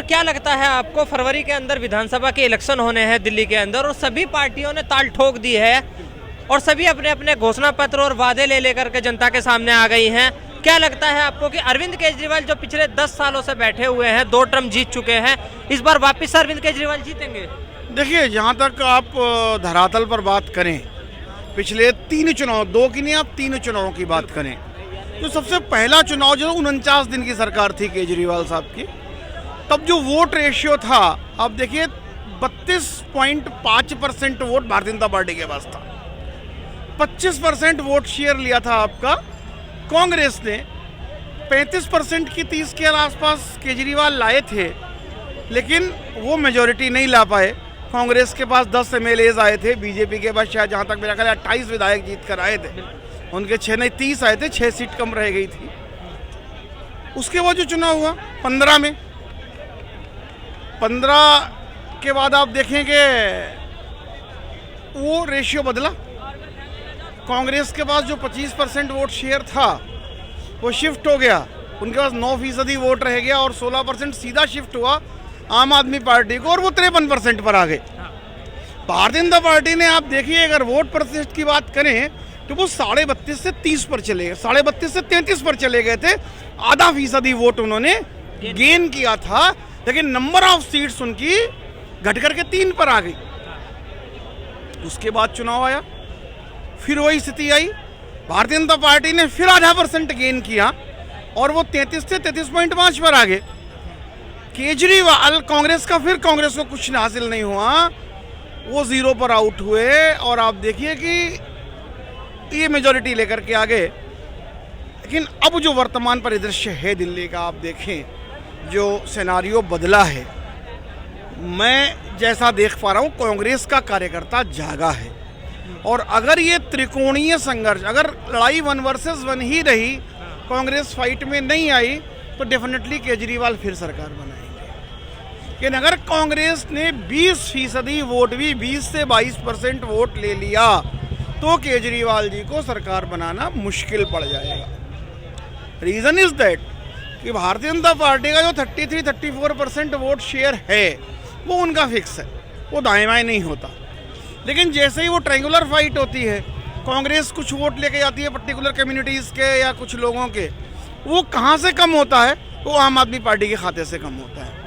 क्या लगता है आपको, फरवरी के अंदर विधानसभा के इलेक्शन होने हैं दिल्ली के अंदर और सभी पार्टियों ने ताल ठोक दी है और सभी अपने अपने घोषणा पत्र और वादे ले लेकर के जनता के सामने आ गई हैं। क्या लगता है आपको कि अरविंद केजरीवाल जो पिछले 10 सालों से बैठे हुए हैं, 2 टर्म जीत चुके हैं, इस बार वापस अरविंद केजरीवाल जीतेंगे? देखिए, जहाँ तक आप धरातल पर बात करें, पिछले 3 चुनाव, 2 की नहीं, आप 3 चुनावों की बात करें, तो सबसे पहला चुनाव जो 49 दिन की सरकार थी केजरीवाल साहब की, तब जो वोट रेशियो था, आप देखिए 32.5% वोट भारतीय जनता पार्टी के पास था। 25% वोट शेयर लिया था आपका कांग्रेस ने। 35% की 30 के आसपास केजरीवाल लाए थे, लेकिन वो मेजॉरिटी नहीं ला पाए। कांग्रेस के पास 10 MLAs आए थे, बीजेपी के पास शायद जहाँ तक मेरा ख्याल है 28 विधायक जीत कर आए थे, उनके 6 नहीं 30 आए थे, 6 सीट कम रह गई थी। उसके बाद जो चुनाव हुआ 15 में, 15 के बाद आप देखेंगे वो रेशियो बदला। कांग्रेस के पास जो 25% वोट शेयर था वो शिफ्ट हो गया, उनके पास 9% वोट रह गया और 16% सीधा शिफ्ट हुआ आम आदमी पार्टी को और वो 53% पर आ गए। भारतीय जनता पार्टी ने, आप देखिए, अगर वोट प्रतिशत की बात करें तो वो 32.5 से 30 पर चले गए, 32.5 से 33 पर चले गए थे। आधा फीसदी वोट उन्होंने गेन किया था, लेकिन नंबर ऑफ सीट्स उनकी घट करके 3 पर आ गई। उसके बाद चुनाव आया, फिर वही स्थिति आई, भारतीय जनता पार्टी ने फिर आधा % गेन किया और वो 33 से 33.5 पर आ गए। केजरीवाल कांग्रेस का, फिर कांग्रेस को कुछ हासिल नहीं हुआ, वो 0 पर आउट हुए और आप देखिए कि ये मेजॉरिटी लेकर के आ गए। लेकिन अब जो वर्तमान परिदृश्य है दिल्ली का, आप देखें जो सिनेरियो बदला है, मैं जैसा देख पा रहा हूँ कांग्रेस का कार्यकर्ता जागा है और अगर ये त्रिकोणीय संघर्ष, अगर लड़ाई 1 वर्सेस 1 ही रही, कांग्रेस फाइट में नहीं आई, तो डेफिनेटली केजरीवाल फिर सरकार बनाएंगे। लेकिन अगर कांग्रेस ने 20% वोट भी, 20 से 22% वोट ले लिया, तो केजरीवाल जी को सरकार बनाना मुश्किल पड़ जाएगा। रीज़न इज दैट कि भारतीय जनता पार्टी का जो 33-34% वोट शेयर है वो उनका फिक्स है, वो दाएं बाएं नहीं होता। लेकिन जैसे ही वो ट्रायंगुलर फाइट होती है, कांग्रेस कुछ वोट लेके जाती है पर्टिकुलर कम्युनिटीज़ के या कुछ लोगों के, वो कहाँ से कम होता है, वो आम आदमी पार्टी के खाते से कम होता है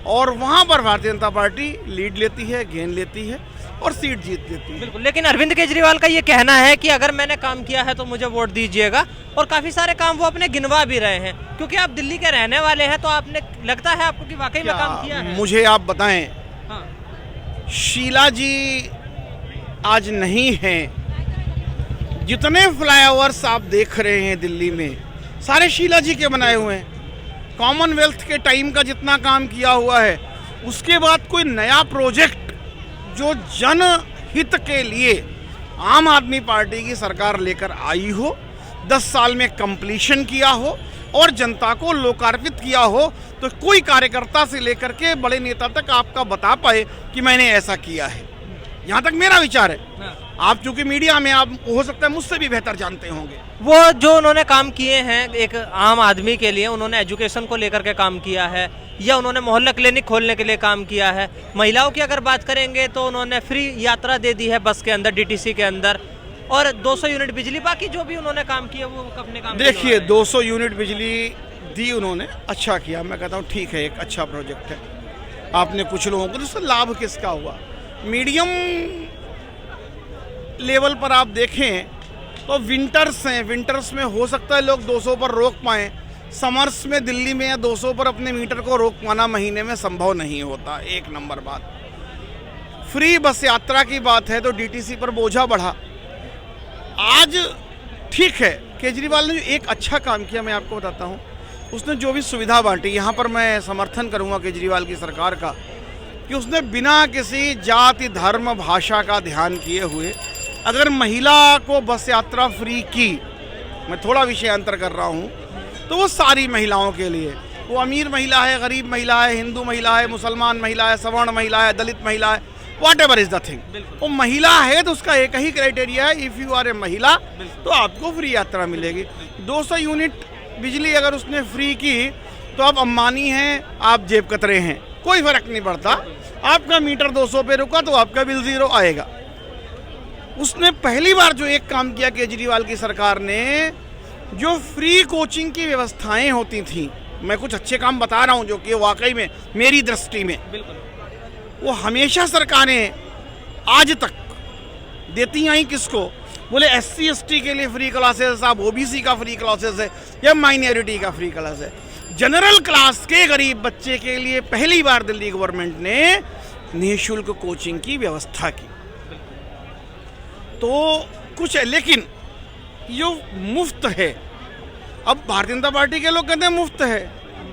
और वहाँ पर भारतीय जनता पार्टी लीड लेती है, गेन लेती है और सीट जीत लेती है। बिल्कुल, लेकिन अरविंद केजरीवाल का ये कहना है कि अगर मैंने काम किया है तो मुझे वोट दीजिएगा और काफ़ी सारे काम वो अपने गिनवा भी रहे हैं। क्योंकि आप दिल्ली के रहने वाले हैं, तो आपने, लगता है आपको कि वाकई में काम किया है? मुझे आप बताएं, हाँ। शीला जी आज नहीं हैं, जितने फ्लाईओवर्स आप देख रहे हैं दिल्ली में, सारे शीला जी के बनाए हुए हैं। कॉमनवेल्थ के टाइम का जितना काम किया हुआ है, उसके बाद कोई नया प्रोजेक्ट जो जनहित के लिए आम आदमी पार्टी की सरकार लेकर आई हो, 10 साल में कंप्लीशन किया हो और जनता को लोकार्पित किया हो, तो कोई कार्यकर्ता से लेकर के बड़े नेता तक आपका बता पाए कि मैंने ऐसा किया है। यहाँ तक मेरा विचार है। आप चूंकि मीडिया में, आप हो सकता है मुझसे भी बेहतर जानते होंगे। वो जो उन्होंने काम किए हैं एक आम आदमी के लिए, उन्होंने एजुकेशन को लेकर के काम किया है या उन्होंने मोहल्ला क्लिनिक खोलने के लिए काम किया है। महिलाओं की अगर बात करेंगे तो उन्होंने फ्री यात्रा दे दी है बस के अंदर, DTC के अंदर, और 200 यूनिट बिजली। बाकी जो भी उन्होंने काम किया वो अपने काम, देखिए 200 यूनिट बिजली दी उन्होंने, अच्छा किया, मैं कहता हूँ ठीक है, एक अच्छा प्रोजेक्ट है। आपने कुछ लोगों को, उससे लाभ किसका हुआ? मीडियम लेवल पर आप देखें तो विंटर्स हैं, विंटर्स में हो सकता है लोग 200 पर रोक पाएँ, समर्स में दिल्ली में 200 पर अपने मीटर को रोक पाना महीने में संभव नहीं होता। 1 नंबर बात। फ्री बस यात्रा की बात है तो DTC पर बोझा बढ़ा। आज ठीक है, केजरीवाल ने जो एक अच्छा काम किया, मैं आपको बताता हूँ, उसने जो भी सुविधा बांटी, यहाँ पर मैं समर्थन करूँगा केजरीवाल की सरकार का, कि उसने बिना किसी जाति, धर्म, भाषा का ध्यान किए हुए अगर महिला को बस यात्रा फ्री की, मैं थोड़ा विषय अंतर कर रहा हूँ, तो वो सारी महिलाओं के लिए, वो अमीर महिला है, गरीब महिला है, हिंदू महिला है, मुसलमान महिला है, सवर्ण महिला है, दलित महिला है, what ever is the thing, वो महिला है तो उसका एक ही क्राइटेरिया है, इफ़ यू आर ए महिला तो आपको फ्री यात्रा मिलेगी। 200 यूनिट बिजली अगर उसने फ्री की तो आप अंबानी हैं, आप जेब कतरे हैं, कोई फर्क नहीं पड़ता। आपका मीटर 200 पे रुका तो आपका बिल 0 आएगा। उसने पहली बार जो एक काम किया केजरीवाल की सरकार ने, जो फ्री कोचिंग की व्यवस्थाएं होती थी, मैं कुछ अच्छे काम बता रहा हूं जो कि वाकई में मेरी दृष्टि में वो हमेशा सरकारें आज तक देती आई किसको, बोले SC ST के लिए फ्री क्लासेस, आप OBC का फ्री क्लासेस है या माइनॉरिटी का फ्री क्लास है। जनरल क्लास के गरीब बच्चे के लिए पहली बार दिल्ली गवर्नमेंट ने निःशुल्क कोचिंग की व्यवस्था की। तो कुछ है, लेकिन जो मुफ्त है, अब भारतीय जनता पार्टी के लोग कहते हैं मुफ्त है,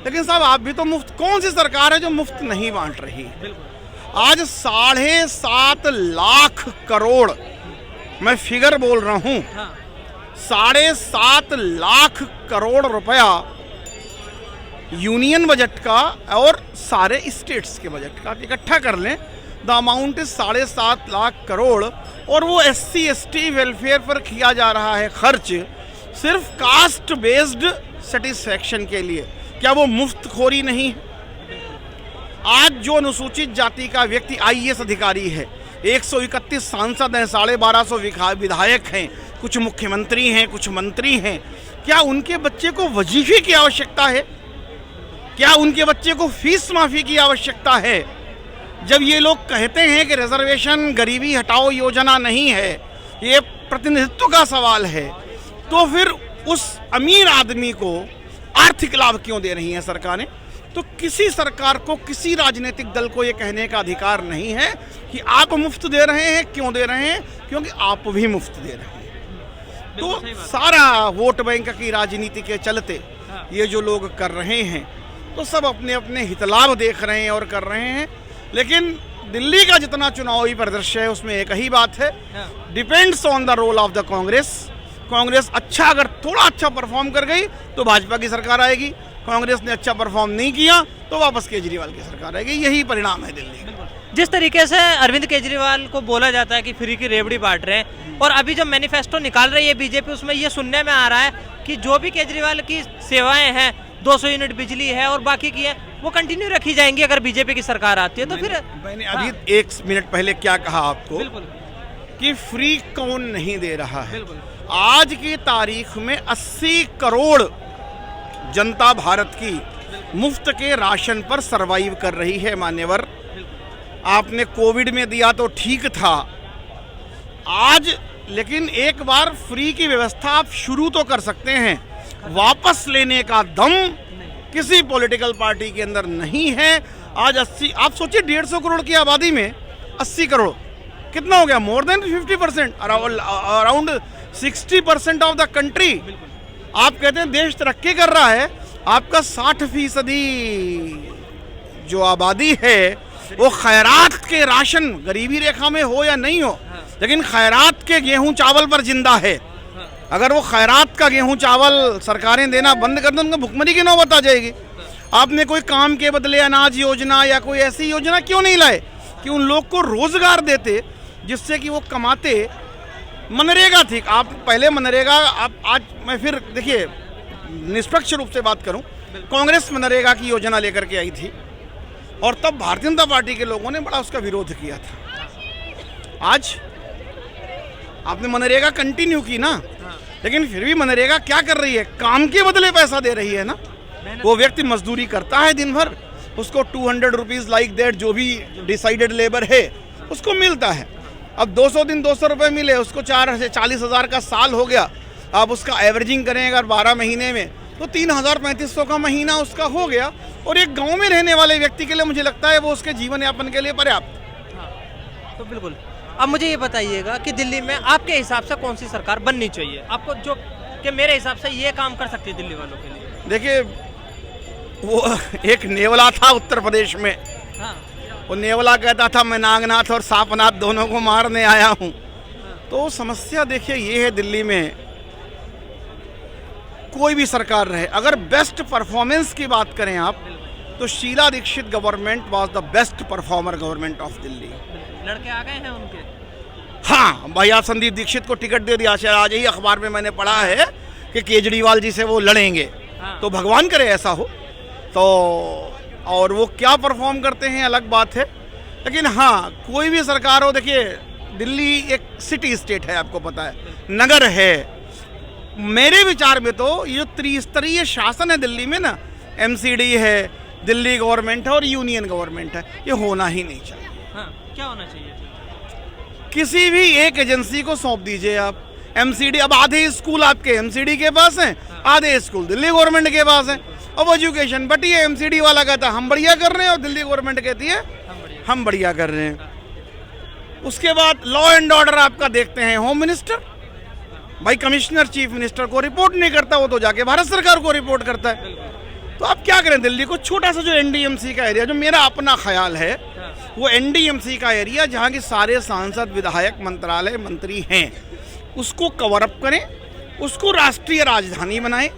लेकिन साहब आप भी तो मुफ्त, कौन सी सरकार है जो मुफ्त नहीं बांट रही? आज 7.5 लाख करोड़, मैं फिगर बोल रहा हूं, 7.5 लाख करोड़ रुपया यूनियन बजट का और सारे स्टेट्स के बजट का इकट्ठा कर लें, the amount is 7.5 lakh crore, और वो SC ST वेलफेयर पर किया जा रहा है खर्च सिर्फ कास्ट बेस्ड सेटिस्फैक्शन के लिए। क्या वो मुफ्त खोरी नहीं है? आज जो अनुसूचित जाति का व्यक्ति IAS अधिकारी है, 131 सांसद हैं, 1250 विधायक हैं, कुछ मुख्यमंत्री हैं, कुछ मंत्री हैं, क्या उनके बच्चे को वजीफे की आवश्यकता है? क्या उनके बच्चे को फीस माफी की आवश्यकता है? जब ये लोग कहते हैं कि रिजर्वेशन गरीबी हटाओ योजना नहीं है, ये प्रतिनिधित्व का सवाल है, तो फिर उस अमीर आदमी को आर्थिक लाभ क्यों दे रही हैं सरकारें? तो किसी सरकार को, किसी राजनीतिक दल को ये कहने का अधिकार नहीं है कि आप मुफ्त दे रहे हैं। क्यों दे रहे हैं? क्योंकि आप भी मुफ्त दे रहे हैं। तो सारा वोट बैंक की राजनीति के चलते ये जो लोग कर रहे हैं, तो सब अपने अपने हितलाभ देख रहे हैं और कर रहे हैं। लेकिन दिल्ली का जितना चुनावी परिदृश्य है उसमें एक ही बात है, depends on the role of the Congress. Congress अच्छा, अगर थोड़ा अच्छा परफॉर्म कर गई तो भाजपा की सरकार आएगी, कांग्रेस ने अच्छा परफॉर्म नहीं किया तो वापस केजरीवाल की सरकार आएगी। यही परिणाम है दिल्ली। जिस तरीके से अरविंद केजरीवाल को बोला जाता है कि फ्री की रेवड़ी बांट रहे हैं, और अभी जब मैनिफेस्टो निकाल रही है बीजेपी, उसमें ये सुनने में आ रहा है कि जो भी केजरीवाल की सेवाएं हैं, 200 यूनिट बिजली है और बाकी की है, वो कंटिन्यू रखी जाएंगी अगर बीजेपी की सरकार आती है। तो फिर मैंने अभी 1 मिनट पहले क्या कहा आपको कि फ्री कौन नहीं दे रहा है। आज की तारीख में 80 करोड़ जनता भारत की मुफ्त के राशन पर सरवाइव कर रही है। मान्यवर, आपने कोविड में दिया तो ठीक था, आज लेकिन एक बार फ्री की व्यवस्था आप शुरू तो कर सकते हैं, वापस लेने का दम किसी पॉलिटिकल पार्टी के अंदर नहीं है। आज 80, आप सोचिए 150 करोड़ की आबादी में 80 करोड़ कितना हो गया? More than 50%, around 60% of the country. आप कहते हैं देश तरक्की कर रहा है, आपका 60% जो आबादी है वो खैरात के राशन, गरीबी रेखा में हो या नहीं हो, लेकिन खैरात के गेहूं चावल पर जिंदा है। अगर वो खैरात का गेहूं चावल सरकारें देना बंद कर दें, उनको भुखमरी की नौबत आ जाएगी। आपने कोई काम के बदले अनाज योजना या कोई ऐसी योजना क्यों नहीं लाए कि उन लोग को रोजगार देते जिससे कि वो कमाते? मनरेगा थी, आप पहले मनरेगा, आप आज मैं फिर देखिए निष्पक्ष रूप से बात करूं, कांग्रेस मनरेगा की योजना लेकर के आई थी और तब भारतीय जनता पार्टी के लोगों ने बड़ा उसका विरोध किया था। आज आपने मनरेगा कंटिन्यू की ना, लेकिन फिर भी मनरेगा क्या कर रही है? काम के बदले पैसा दे रही है ना। वो व्यक्ति मजदूरी करता है दिन भर, उसको 200 रुपीज़ लाइक दैट, जो भी डिसाइडेड लेबर है उसको मिलता है। अब 200 दिन 200 रुपये मिले, उसको 4 से 40,000 का साल हो गया। आप उसका एवरेजिंग करें अगर 12 महीने में तो 3,3500 का महीना उसका हो गया। और एक गांव में रहने वाले व्यक्ति के लिए मुझे लगता है वो उसके जीवन यापन के लिए पर्याप्त। तो बिल्कुल। अब मुझे ये बताइएगा कि दिल्ली में आपके हिसाब से कौन सी सरकार बननी चाहिए आपको, जो कि मेरे हिसाब से ये काम कर सकती है दिल्ली वालों के लिए? देखिए, वो एक नेवला था उत्तर प्रदेश में, वो नेवला कहता था मैं नागनाथ और सांपनाथ दोनों को मारने आया हूँ। तो समस्या देखिए ये है दिल्ली में, कोई भी सरकार रहे, अगर बेस्ट परफॉर्मेंस की बात करें आप, तो Sheila Dikshit government was the best performer government of Delhi. लड़के आ गए हैं उनके। हाँ भैया, संदीप दीक्षित को टिकट दे दिया। आज ही अखबार में मैंने पढ़ा है कि केजरीवाल जी से वो लड़ेंगे। तो भगवान करे ऐसा हो, तो और वो क्या परफॉर्म करते हैं अलग बात है, लेकिन हाँ कोई भी सरकार हो, देखिए दिल्ली एक सिटी स्टेट है, आपको पता है, नगर है। मेरे विचार में तो ये जो त्रिस्तरीय शासन है दिल्ली में ना, एमसीडी है, दिल्ली गवर्नमेंट है और यूनियन गवर्नमेंट है, ये होना ही नहीं चाहिए। हाँ, क्या होना चाहिए? किसी भी एक एजेंसी को सौंप दीजिए आप। एमसीडी, अब आधे स्कूल आपके एमसीडी के पास हैं, आधे स्कूल दिल्ली गवर्नमेंट के पास हैं। अब एजुकेशन, बट ये एमसीडी वाला कहता है हम बढ़िया कर रहे हैं और दिल्ली गवर्नमेंट कहती है हम बढ़िया कर रहे हैं। उसके बाद लॉ एंड ऑर्डर आपका देखते हैं, होम मिनिस्टर भाई कमिश्नर चीफ मिनिस्टर को रिपोर्ट नहीं करता, वो तो जाके भारत सरकार को रिपोर्ट करता है। तो आप क्या करें, दिल्ली को छोटा सा जो एनडीएमसी का एरिया, जो मेरा अपना ख्याल है वो एनडीएमसी का एरिया जहाँ की सारे सांसद विधायक मंत्रालय मंत्री हैं, उसको कवर अप करें, उसको राष्ट्रीय राजधानी बनाएं,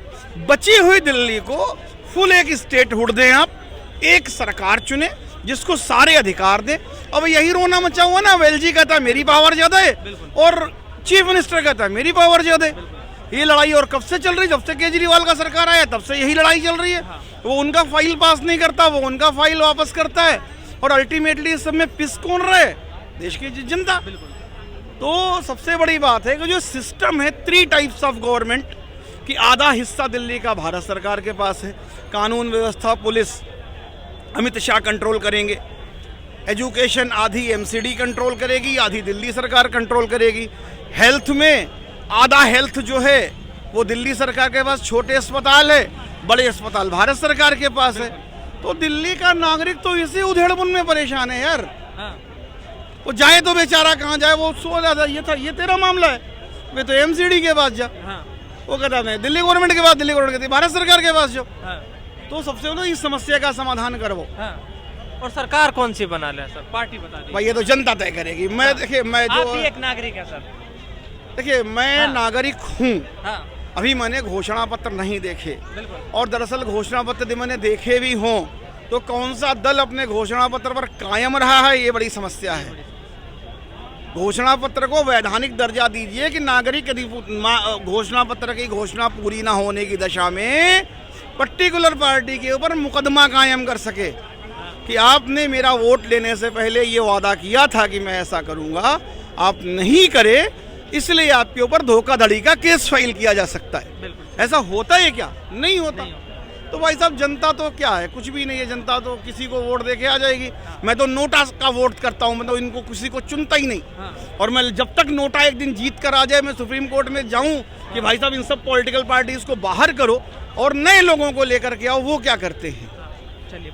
बची हुई दिल्ली को फुल एक स्टेट हुड दें, आप एक सरकार चुने जिसको सारे अधिकार दें। अब यही रोना मचा हुआ ना, वेलजी कहता है मेरी पावर ज्यादा है और चीफ मिनिस्टर कहता है मेरी पावर ज्यादा है। ये लड़ाई और कब से चल रही, जब से केजरीवाल का सरकार आया तब से यही लड़ाई चल रही है। वो उनका फाइल पास नहीं करता, वो उनका फाइल वापस करता है, और अल्टीमेटली इस सब में पिस कौन रहे, देश की जनता। तो सबसे बड़ी बात है कि जो सिस्टम है, 3 टाइप्स ऑफ गवर्नमेंट कि आधा हिस्सा दिल्ली का भारत सरकार के पास है, कानून व्यवस्था पुलिस अमित शाह कंट्रोल करेंगे, एजुकेशन आधी एमसीडी कंट्रोल करेगी, आधी दिल्ली सरकार कंट्रोल करेगी, हेल्थ में आधा हेल्थ जो है वो दिल्ली सरकार के पास, छोटे अस्पताल है, बड़े अस्पताल भारत सरकार के पास है। तो दिल्ली का नागरिक तो इसी उधेड़बुन में परेशान है यार। वो जाए तो बेचारा कहाँ जाए, वो सो जाता ये था, ये तेरा मामला है, वे तो एमसीडी के पास जा, वो कहता नहीं दिल्ली गवर्नमेंट के पास, दिल्ली गवर्नमेंट कहती भारत सरकार के पास जाओ। तो सबसे पहले इस समस्या का समाधान करो। और सरकार कौन सी बना ले सर, पार्टी बता दीजिए। भाई ये तो जनता तय करेगी। मैं देखिए, मैं जो आप भी एक नागरिक है सर। देखिए मैं नागरिक हूँ, अभी मैंने घोषणा पत्र नहीं देखे, और दरअसल घोषणा पत्र मैंने देखे भी हों तो कौन सा दल अपने घोषणा पत्र पर कायम रहा है, ये बड़ी समस्या है। घोषणा पत्र को वैधानिक दर्जा दीजिए कि नागरिक यदि घोषणा पत्र की घोषणा पूरी ना होने की दशा में पर्टिकुलर पार्टी के ऊपर मुकदमा कायम कर सके कि आपने मेरा वोट लेने से पहले ये वादा किया था कि मैं ऐसा करूंगा, आप नहीं करे, इसलिए आपके ऊपर धोखाधड़ी का केस फाइल किया जा सकता है। ऐसा होता है क्या? नहीं होता। तो भाई साहब जनता तो क्या है, कुछ भी नहीं है। जनता तो किसी को वोट देके आ जाएगी। मैं तो नोटा का वोट करता हूँ, मैं तो इनको किसी को चुनता ही नहीं। और मैं जब तक नोटा एक दिन जीत कर आ जाए, मैं सुप्रीम कोर्ट में जाऊँ कि भाई साहब इन सब पॉलिटिकल पार्टीज को बाहर करो और नए लोगों को लेकर के आओ, वो क्या करते हैं। चलिए।